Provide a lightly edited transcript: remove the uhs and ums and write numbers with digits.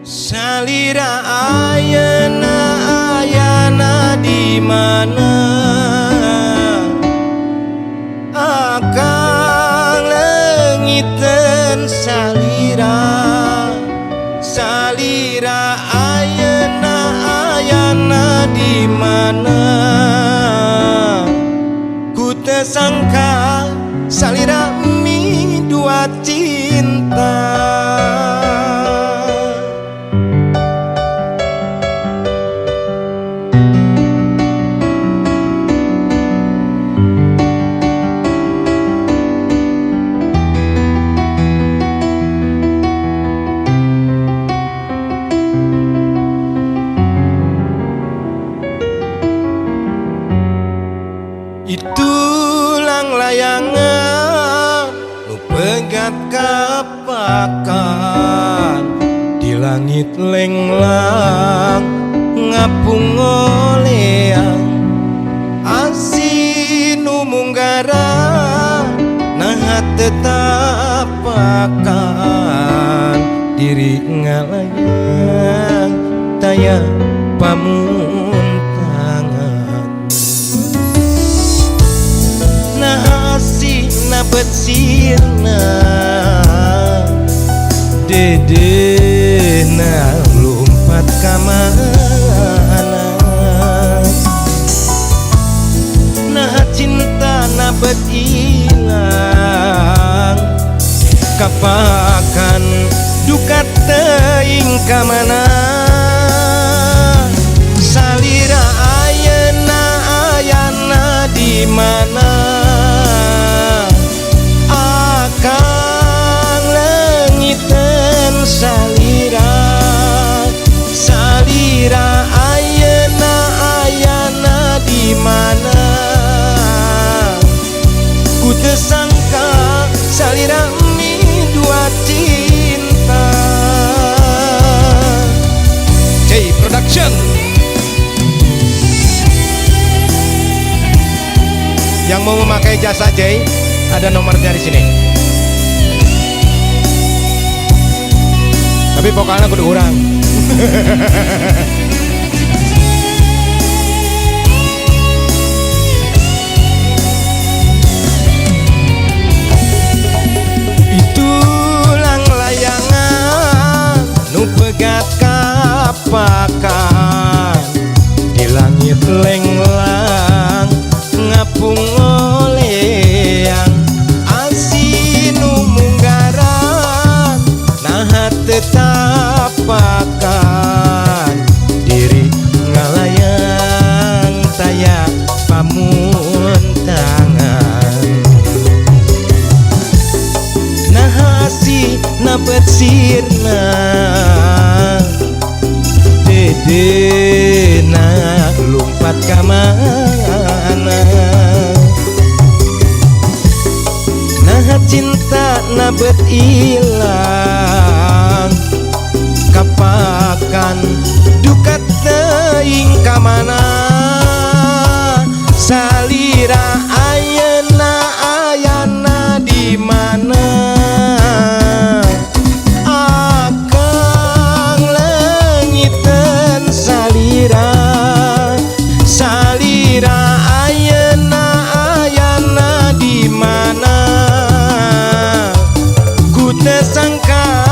Salira ayeuna ayana di mana akang leungiteun salira. Salira ayeuna ayana di mana ku teu sangka salira mi dua cinta. Itulang layangan nu pegat kapakan di langit lenglang ngapung oleang asin nu munggara nah tetapakan diri ngalayang taya pamuntangan. Bet sirna dedena lompat ka mana nah cinta na bet ilang kapakan duka teuing ka mana. Salira ayeuna ayana di mana salira. Salira ayeuna ayana di mana ku teu sangka salira mi dua cinta. J Production. Yang mau memakai jasa J, ada nomornya di sini. Tapi vokalnya kudu urang. Itulang layangan nu pegat kapakan di langit lenglang ngapung oleang asin nu munggaran nah tetapakan diri ngalayang taya pamuntangan. Nah hasi na bet sirna dedena lompat ka mana nah cinta na bet ilang kapakan duka teuing ka mana. Salira ayeuna ayana di mana akang leungiteun salira. Salira ayeuna ayana di mana ku teu sangka